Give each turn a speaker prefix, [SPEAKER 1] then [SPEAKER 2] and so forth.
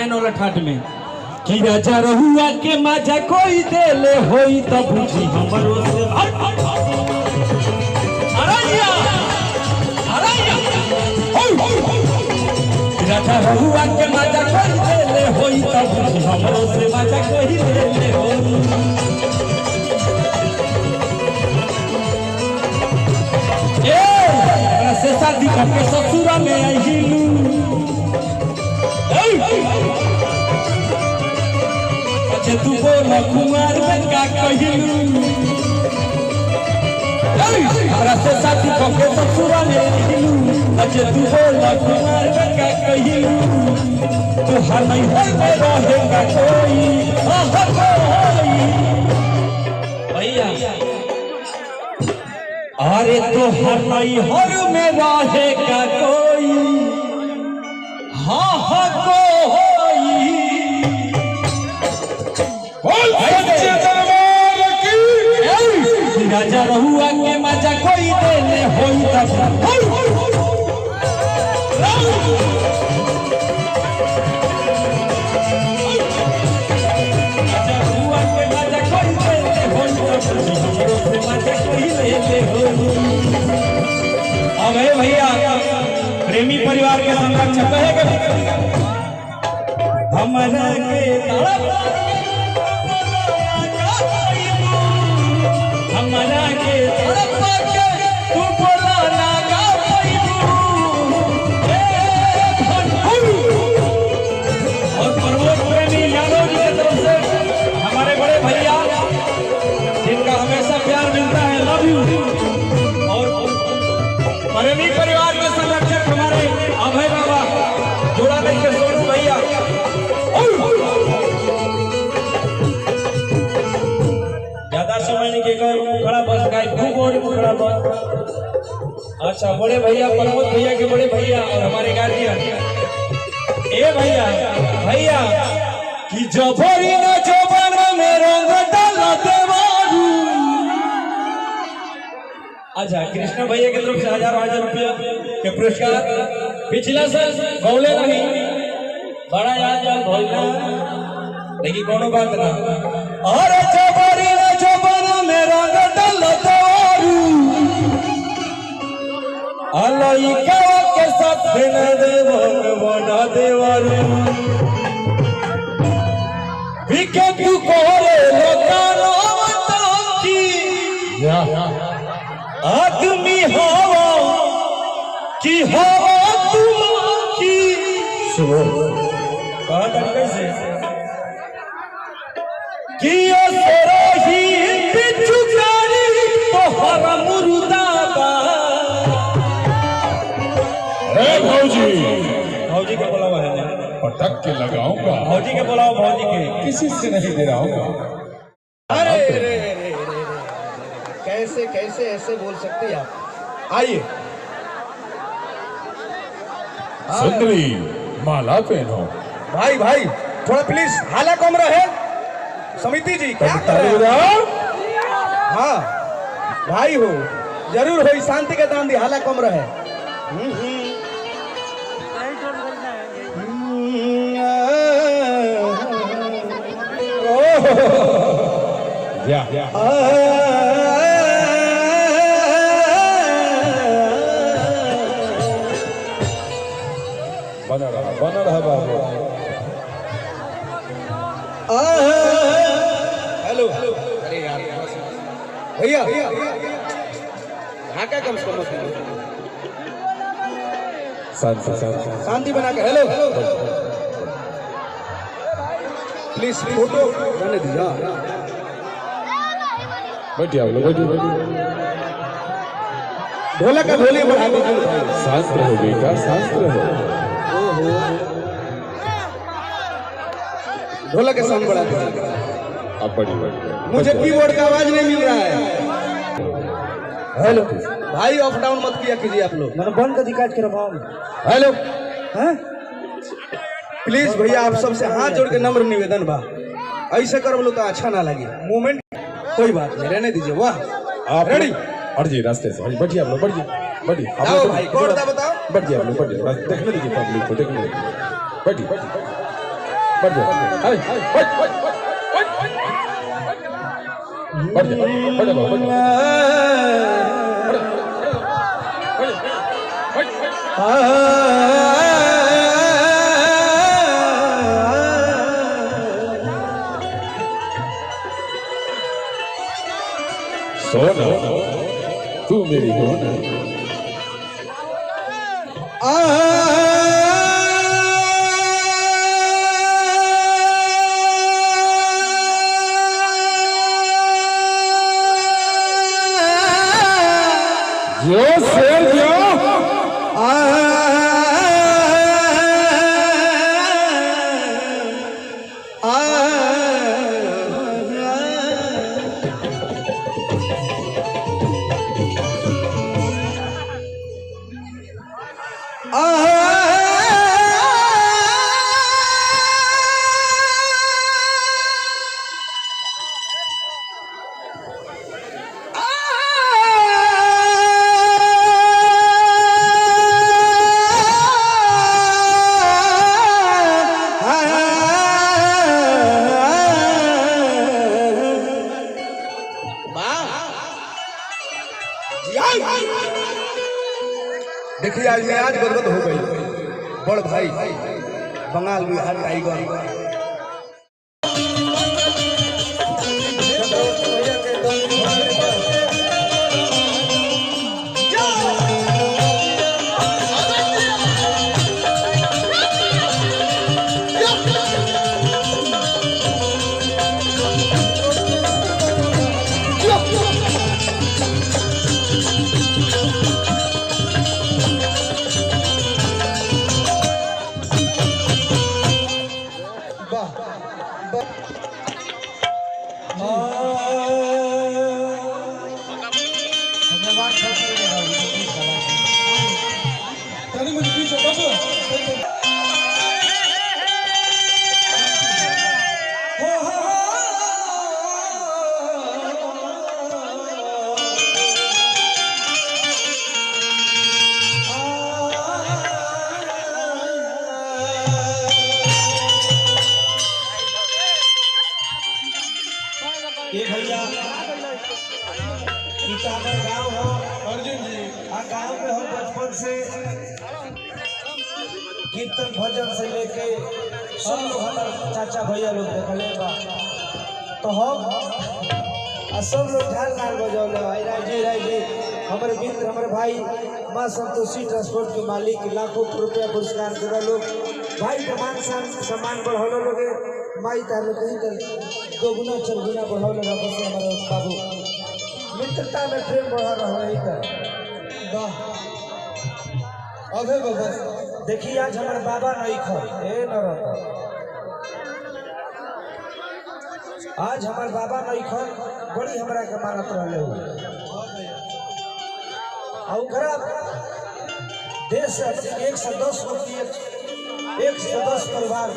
[SPEAKER 1] गाना वाला ठाट में कि राजा रहुआ के मजा कोई दे ले होई त बुझी हमरो से राजा रहुआ के मजा कोई दे ले होई त बुझी हमरो से मजा कोई दे ले होई से शादी करके ससुरा में आइलू अच्छा तू बोल कुमार में का कहिलू हमरा से शादी करके ससुरा में आइलू अच्छा तू बोल कुमार में का कहिलू तू हर नहीं है रहेगा कोई भैया अरे तो हर नहीं हर में रहेगा कोई हाँ हाँ कोई राजा रहुआ के मजा कोई देने होई तब राजा रहुआ के मजा कोई देने होई तब मजा कोई लेते हो। अब भैया प्रेमी परिवार के संरक्षक है हमारा के हमारा के तू बोला ना गा और प्रमोद प्रेमी यादव जी की तरफ से हमारे बड़े भैया जिनका हमेशा प्यार मिलता है लव यू और प्रेमी परिवार के संरक्षक हमारे अभय बाबा जोड़ा लेके सोनू भैया ज्यादा समय नहीं के खड़ा बस गाय खड़ा बस। अच्छा बड़े भैया प्रमोद भैया के बड़े भैया और हमारे गार्जियन ए भैया भैया कि जबरी न जबन में रंग डाल देवारू। अच्छा कृष्णा भैया की तरफ से 1000 रुपया के पुरस्कार पिछला साल गौले नहीं बड़ा याद जान भोलना लेकिन कोनो बात ना और जबरी न जबन में रंग डाल देवारू अलई के साथ न देवन बना देवारू बिके तू कोरे लोकानो की आदमी हवा की हवा तुम की कहा था कैसे कि सोरही बिचुकारी तोहरा मुर्दाबा।
[SPEAKER 2] अरे भौजी
[SPEAKER 1] भौजी का बुलावा है
[SPEAKER 2] पटक के लगाऊंगा
[SPEAKER 1] भौजी के बुलाओ भौजी के
[SPEAKER 2] किसी से नहीं दे रहा हूँ।
[SPEAKER 3] अरे रे कैसे कैसे ऐसे बोल सकते आप। आइए
[SPEAKER 2] सुंदरी माला पहनो।
[SPEAKER 3] भाई भाई थोड़ा प्लीज हाला कम रहे। समिति जी क्या कर रहे हो? हाँ भाई हो जरूर हो शांति के दान दी हाला कम रहे।
[SPEAKER 2] बना रहा बाबू।
[SPEAKER 3] हेलो अरे यार भैया ढाका कम से कम शांति बना के। हेलो प्लीज फोटो रहने दीजिए।
[SPEAKER 2] बैठिए आप लोग बैठिए।
[SPEAKER 3] ढोलक का ढोली बढ़ा दीजिए।
[SPEAKER 2] शास्त्र हो बेटा शास्त्र हो।
[SPEAKER 3] ढोलक के साउंड बढ़ा दीजिए।
[SPEAKER 2] अब बढ़िए
[SPEAKER 3] मुझे कीबोर्ड का आवाज नहीं मिल रहा है। हेलो भाई ऑफ डाउन मत किया कीजिए आप लोग।
[SPEAKER 1] मैंने बंद कर दिखा के रखा।
[SPEAKER 3] हेलो प्लीज भैया आप सबसे हाथ जोड़ के नम्र निवेदन बा ऐसे कर बोलो तो अच्छा ना लगे। मूवमेंट कोई बात नहीं रहने दीजिए। वाह
[SPEAKER 2] आप
[SPEAKER 3] रेडी
[SPEAKER 2] और जी रास्ते से बैठिए आप लोग बैठिए बैठिए।
[SPEAKER 3] आओ भाई कोड दा बताओ।
[SPEAKER 2] बैठिए आप लोग बैठिए देखने दीजिए पब्लिक को देखने दीजिए। बैठिए बैठिए बढ़ जा हाय बढ़ जा बढ़ जा सोना तू मेरी हो ना जो शेर जो
[SPEAKER 3] देखिए आज मैं आज गदगद हो गई बड़ भाई बंगाल बिहार टाइगर
[SPEAKER 1] ये भैया किताबर गांव हो अर्जुन जी आ गांव में हम बचपन से कीर्तन भजन से लेके सब लोग हमारे चाचा भैया लोग देखले बा तो हम सब लोग ढाल नाल बजौले राय जी हमारे मित्र हमारे भाई माँ संतोषी ट्रांसपोर्ट के मालिक लाखों रुपया पुरस्कार दे लोग भाई प्रमाण सम्मान बढ़ौले लोग माई तार कहीं कर दो गुना चल गुना बढ़ौले रखो से हमारे बाबू मित्रता में प्रेम बढ़ा रहा है इधर अबे बाबा देखिए आज हमारे बाबा नहीं खा ए न रहता आज हमारे बाबा नहीं खा बड़ी हमरा के मानत रहले हुए और देश से 110 परिवार